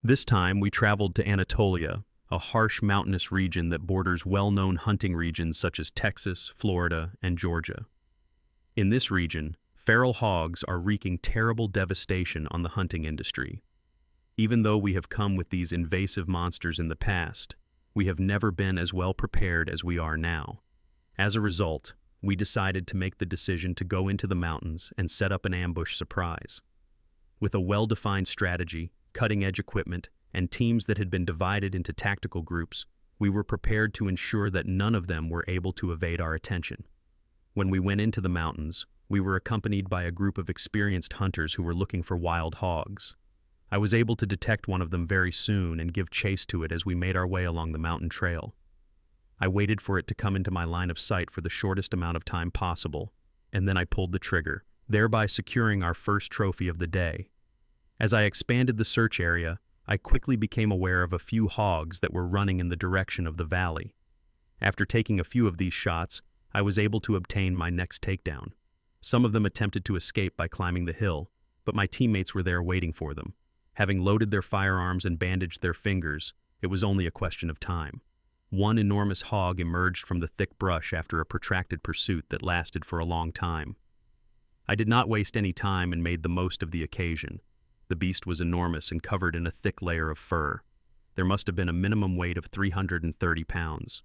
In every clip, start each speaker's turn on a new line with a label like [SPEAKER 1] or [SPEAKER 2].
[SPEAKER 1] This time we traveled to Anatolia, a harsh mountainous region that borders well-known hunting regions such as Texas, Florida, and Georgia. In this region, feral hogs are wreaking terrible devastation on the hunting industry. Even though we have come with these invasive monsters in the past, we have never been as well prepared as we are now. As a result, we decided to make the decision to go into the mountains and set up an ambush surprise. With a well-defined strategy, cutting-edge equipment, and teams that had been divided into tactical groups, we were prepared to ensure that none of them were able to evade our attention. When we went into the mountains, we were accompanied by a group of experienced hunters who were looking for wild hogs. I was able to detect one of them very soon and give chase to it as we made our way along the mountain trail. I waited for it to come into my line of sight for the shortest amount of time possible, and then I pulled the trigger, thereby securing our first trophy of the day. As I expanded the search area, I quickly became aware of a few hogs that were running in the direction of the valley. After taking a few of these shots, I was able to obtain my next takedown. Some of them attempted to escape by climbing the hill, but my teammates were there waiting for them. Having loaded their firearms and bandaged their fingers, it was only a question of time. One enormous hog emerged from the thick brush after a protracted pursuit that lasted for a long time. I did not waste any time and made the most of the occasion. The beast was enormous and covered in a thick layer of fur. There must have been a minimum weight of 330 pounds.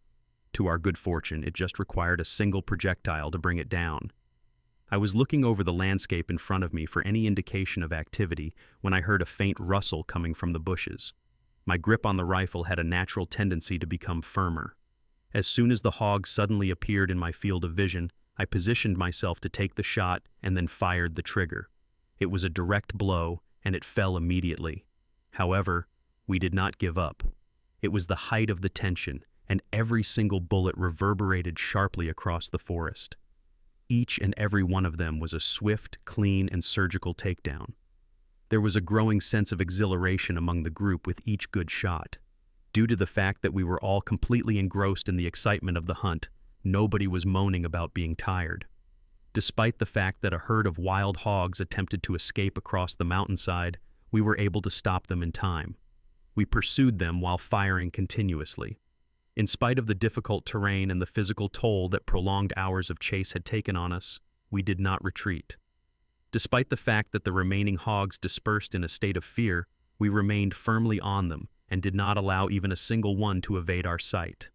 [SPEAKER 1] To our good fortune, it just required a single projectile to bring it down. I was looking over the landscape in front of me for any indication of activity when I heard a faint rustle coming from the bushes. My grip on the rifle had a natural tendency to become firmer. As soon as the hog suddenly appeared in my field of vision, I positioned myself to take the shot and then fired the trigger. It was a direct blow, and it fell immediately. However, we did not give up. It was the height of the tension, and every single bullet reverberated sharply across the forest. Each and every one of them was a swift, clean, and surgical takedown. There was a growing sense of exhilaration among the group with each good shot. Due to the fact that we were all completely engrossed in the excitement of the hunt, nobody was moaning about being tired. Despite the fact that a herd of wild hogs attempted to escape across the mountainside, we were able to stop them in time. We pursued them while firing continuously. In spite of the difficult terrain and the physical toll that prolonged hours of chase had taken on us, we did not retreat. Despite the fact that the remaining hogs dispersed in a state of fear, we remained firmly on them and did not allow even a single one to evade our sight.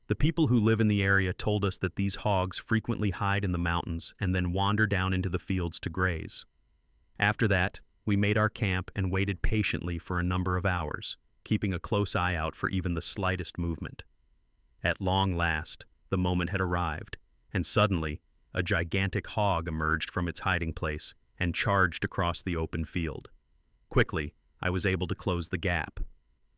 [SPEAKER 1] The people who live in the area told us that these hogs frequently hide in the mountains and then wander down into the fields to graze. After that, we made our camp and waited patiently for a number of hours, keeping a close eye out for even the slightest movement. At long last, the moment had arrived, and suddenly, a gigantic hog emerged from its hiding place and charged across the open field. Quickly, I was able to close the gap.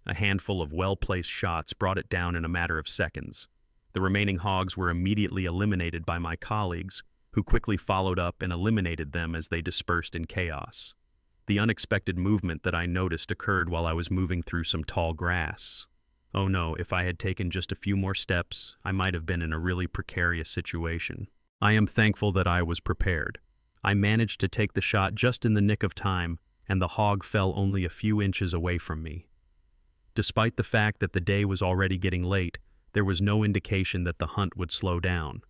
[SPEAKER 1] A handful of well-placed shots brought it down in a matter of seconds. The remaining hogs were immediately eliminated by my colleagues, who quickly followed up and eliminated them as they dispersed in chaos. The unexpected movement that I noticed occurred while I was moving through some tall grass. Oh no, if I had taken just a few more steps, I might have been in a really precarious situation. I am thankful that I was prepared. I managed to take the shot just in the nick of time, and the hog fell only a few inches away from me. Despite the fact that the day was already getting late, there was no indication that the hunt would slow down.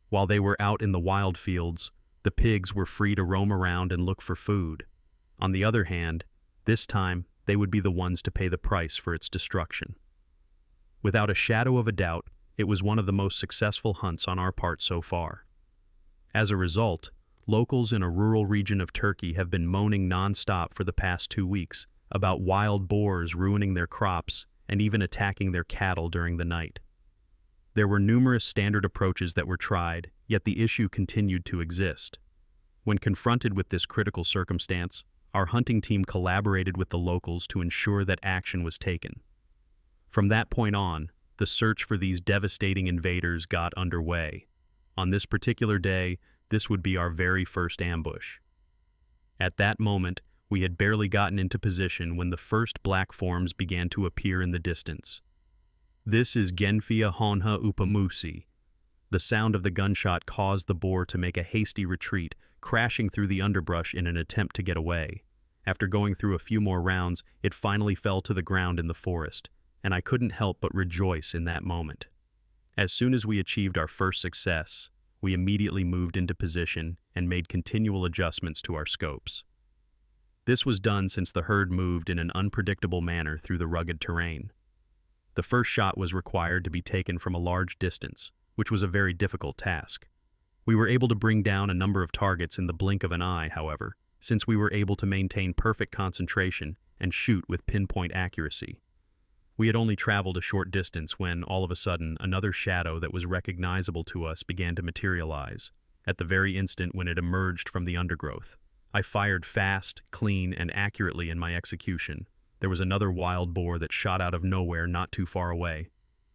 [SPEAKER 1] While they were out in the wild fields, the pigs were free to roam around and look for food. On the other hand, this time, they would be the ones to pay the price for its destruction. Without a shadow of a doubt, it was one of the most successful hunts on our part so far. As a result, locals in a rural region of Turkey have been moaning non-stop for the past 2 weeks about wild boars ruining their crops and even attacking their cattle during the night. There were numerous standard approaches that were tried, yet the issue continued to exist. When confronted with this critical circumstance, our hunting team collaborated with the locals to ensure that action was taken. From that point on, the search for these devastating invaders got underway. On this particular day, this would be our very first ambush. At that moment, we had barely gotten into position when the first black forms began to appear in the distance. This is Genfia Honha Upamusi. The sound of the gunshot caused the boar to make a hasty retreat, crashing through the underbrush in an attempt to get away. After going through a few more rounds, it finally fell to the ground in the forest, and I couldn't help but rejoice in that moment. As soon as we achieved our first success, we immediately moved into position and made continual adjustments to our scopes. This was done since the herd moved in an unpredictable manner through the rugged terrain. The first shot was required to be taken from a large distance, which was a very difficult task. We were able to bring down a number of targets in the blink of an eye, however, since we were able to maintain perfect concentration and shoot with pinpoint accuracy. We had only traveled a short distance when, all of a sudden, another shadow that was recognizable to us began to materialize, at the very instant when it emerged from the undergrowth. I fired fast, clean, and accurately in my execution. There was another wild boar that shot out of nowhere not too far away.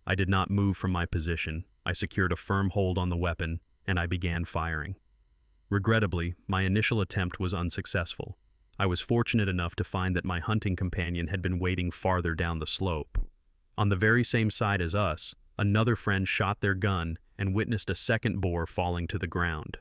[SPEAKER 1] I did not move from my position. I secured a firm hold on the weapon, and I began firing. Regrettably, my initial attempt was unsuccessful. I was fortunate enough to find that my hunting companion had been waiting farther down the slope. On the very same side as us, another friend shot their gun and witnessed a second boar falling to the ground.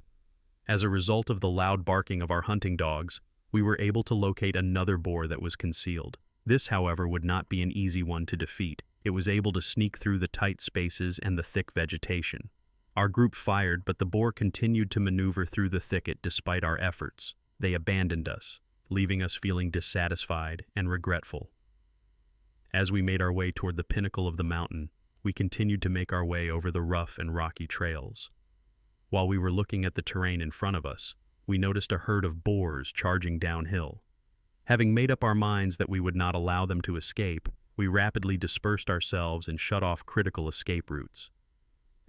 [SPEAKER 1] As a result of the loud barking of our hunting dogs, we were able to locate another boar that was concealed. This, however, would not be an easy one to defeat. It was able to sneak through the tight spaces and the thick vegetation. Our group fired, but the boar continued to maneuver through the thicket despite our efforts. They abandoned us, leaving us feeling dissatisfied and regretful. As we made our way toward the pinnacle of the mountain, we continued to make our way over the rough and rocky trails. While we were looking at the terrain in front of us, we noticed a herd of boars charging downhill. Having made up our minds that we would not allow them to escape, we rapidly dispersed ourselves and shut off critical escape routes.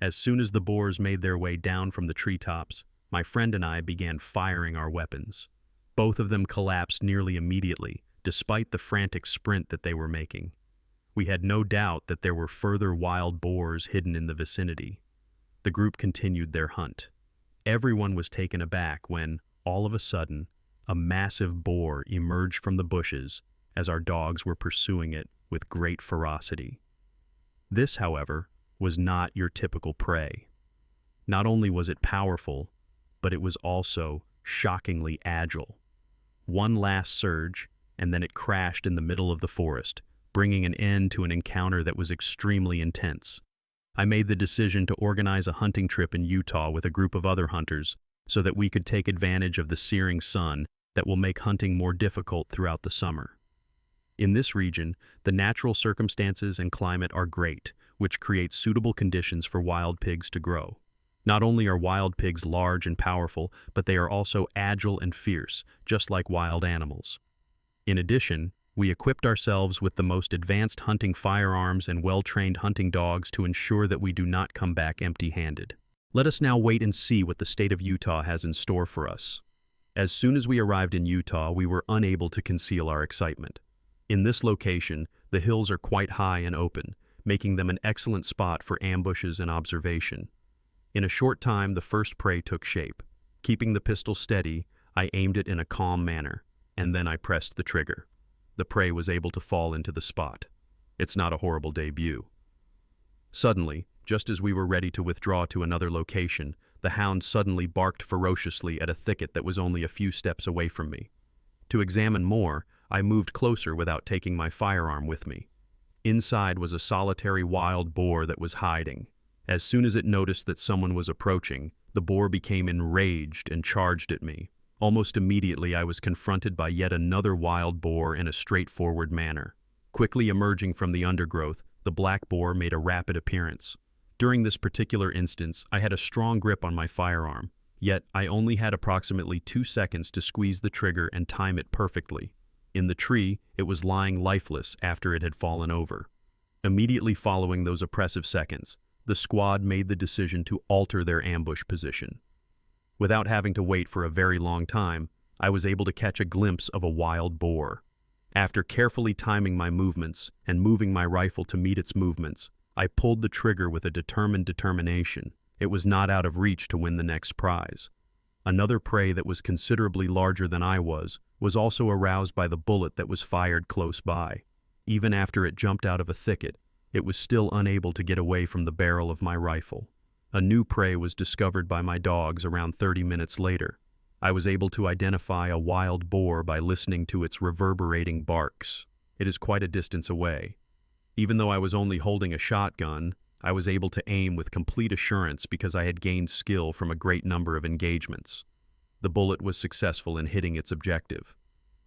[SPEAKER 1] As soon as the boars made their way down from the treetops, my friend and I began firing our weapons. Both of them collapsed nearly immediately, despite the frantic sprint that they were making. We had no doubt that there were further wild boars hidden in the vicinity. The group continued their hunt. Everyone was taken aback when, all of a sudden, a massive boar emerged from the bushes as our dogs were pursuing it with great ferocity. This, however, was not your typical prey. Not only was it powerful, but it was also shockingly agile. One last surge, and then it crashed in the middle of the forest, bringing an end to an encounter that was extremely intense. I made the decision to organize a hunting trip in Utah with a group of other hunters so that we could take advantage of the searing sun that will make hunting more difficult throughout the summer. In this region, the natural circumstances and climate are great, which creates suitable conditions for wild pigs to grow. Not only are wild pigs large and powerful, but they are also agile and fierce, just like wild animals. In addition, we equipped ourselves with the most advanced hunting firearms and well-trained hunting dogs to ensure that we do not come back empty-handed. Let us now wait and see what the state of Utah has in store for us. As soon as we arrived in Utah, we were unable to conceal our excitement. In this location, the hills are quite high and open, making them an excellent spot for ambushes and observation. In a short time, the first prey took shape. Keeping the pistol steady, I aimed it in a calm manner, and then I pressed the trigger. The prey was able to fall into the spot. It's not a horrible debut. Suddenly, just as we were ready to withdraw to another location, the hound suddenly barked ferociously at a thicket that was only a few steps away from me. To examine more, I moved closer without taking my firearm with me. Inside was a solitary wild boar that was hiding. As soon as it noticed that someone was approaching, the boar became enraged and charged at me. Almost immediately, I was confronted by yet another wild boar in a straightforward manner. Quickly emerging from the undergrowth, the black boar made a rapid appearance. During this particular instance, I had a strong grip on my firearm, yet I only had approximately 2 seconds to squeeze the trigger and time it perfectly. In the tree, it was lying lifeless after it had fallen over. Immediately following those oppressive seconds, the squad made the decision to alter their ambush position. Without having to wait for a very long time, I was able to catch a glimpse of a wild boar. After carefully timing my movements and moving my rifle to meet its movements, I pulled the trigger with a determined determination. It was not out of reach to win the next prize. Another prey that was considerably larger than I was also aroused by the bullet that was fired close by. Even after it jumped out of a thicket, it was still unable to get away from the barrel of my rifle. A new prey was discovered by my dogs around 30 minutes later. I was able to identify a wild boar by listening to its reverberating barks. It is quite a distance away. Even though I was only holding a shotgun, I was able to aim with complete assurance because I had gained skill from a great number of engagements. The bullet was successful in hitting its objective.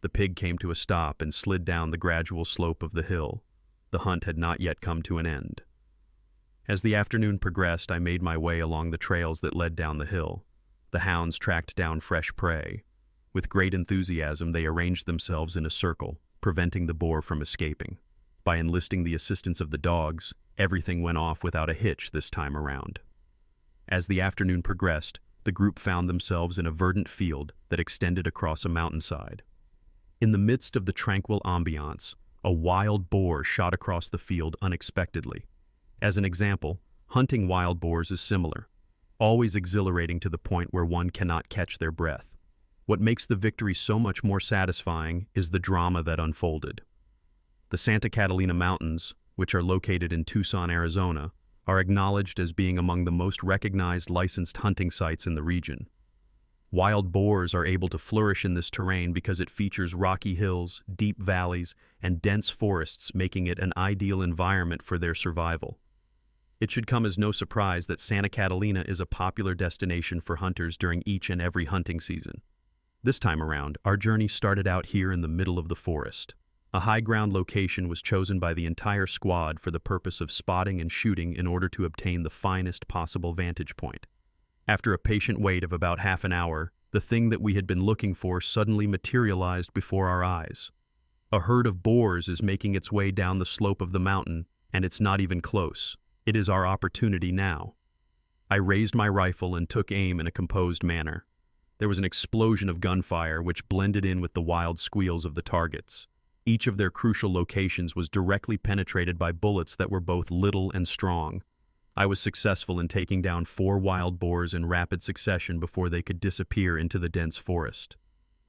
[SPEAKER 1] The pig came to a stop and slid down the gradual slope of the hill. The hunt had not yet come to an end. As the afternoon progressed, I made my way along the trails that led down the hill. The hounds tracked down fresh prey. With great enthusiasm, they arranged themselves in a circle, preventing the boar from escaping. By enlisting the assistance of the dogs, everything went off without a hitch this time around. As the afternoon progressed, the group found themselves in a verdant field that extended across a mountainside. In the midst of the tranquil ambiance, a wild boar shot across the field unexpectedly. As an example, hunting wild boars is similar, always exhilarating to the point where one cannot catch their breath. What makes the victory so much more satisfying is the drama that unfolded. The Santa Catalina Mountains, which are located in Tucson, Arizona, are acknowledged as being among the most recognized licensed hunting sites in the region. Wild boars are able to flourish in this terrain because it features rocky hills, deep valleys, and dense forests, making it an ideal environment for their survival. It should come as no surprise that Santa Catalina is a popular destination for hunters during each and every hunting season. This time around, our journey started out here in the middle of the forest. A high-ground location was chosen by the entire squad for the purpose of spotting and shooting in order to obtain the finest possible vantage point. After a patient wait of about half an hour, the thing that we had been looking for suddenly materialized before our eyes. A herd of boars is making its way down the slope of the mountain, and it's not even close. It is our opportunity now. I raised my rifle and took aim in a composed manner. There was an explosion of gunfire which blended in with the wild squeals of the targets. Each of their crucial locations was directly penetrated by bullets that were both little and strong. I was successful in taking down 4 wild boars in rapid succession before they could disappear into the dense forest.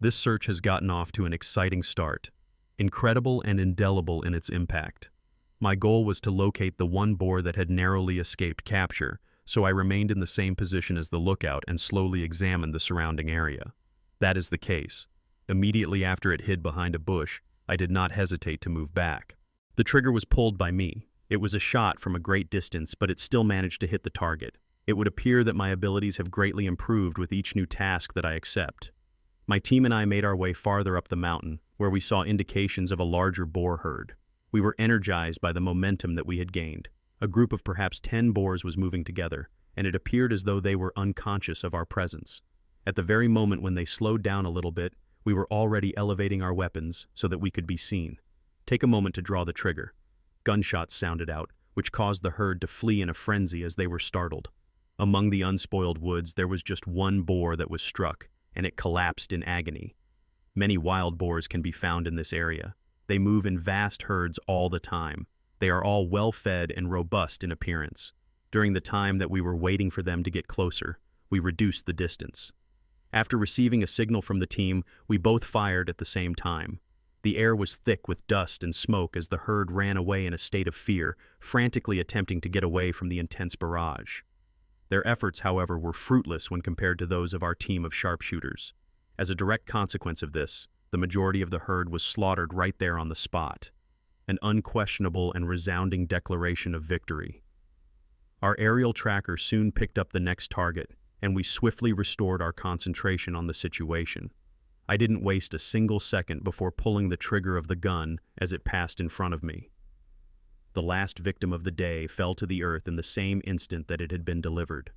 [SPEAKER 1] This search has gotten off to an exciting start, incredible and indelible in its impact. My goal was to locate the one boar that had narrowly escaped capture, so I remained in the same position as the lookout and slowly examined the surrounding area. That is the case. Immediately after it hid behind a bush, I did not hesitate to move back. The trigger was pulled by me. It was a shot from a great distance, but it still managed to hit the target. It would appear that my abilities have greatly improved with each new task that I accept. My team and I made our way farther up the mountain, where we saw indications of a larger boar herd. We were energized by the momentum that we had gained. A group of perhaps 10 boars was moving together, and it appeared as though they were unconscious of our presence. At the very moment when they slowed down a little bit, we were already elevating our weapons so that we could be seen. Take a moment to draw the trigger. Gunshots sounded out, which caused the herd to flee in a frenzy as they were startled. Among the unspoiled woods, there was just one boar that was struck, and it collapsed in agony. Many wild boars can be found in this area. They move in vast herds all the time. They are all well-fed and robust in appearance. During the time that we were waiting for them to get closer, we reduced the distance. After receiving a signal from the team, we both fired at the same time. The air was thick with dust and smoke as the herd ran away in a state of fear, frantically attempting to get away from the intense barrage. Their efforts, however, were fruitless when compared to those of our team of sharpshooters. As a direct consequence of this, the majority of the herd was slaughtered right there on the spot. An unquestionable and resounding declaration of victory. Our aerial tracker soon picked up the next target, and we swiftly restored our concentration on the situation. I didn't waste a single second before pulling the trigger of the gun as it passed in front of me. The last victim of the day fell to the earth in the same instant that it had been delivered.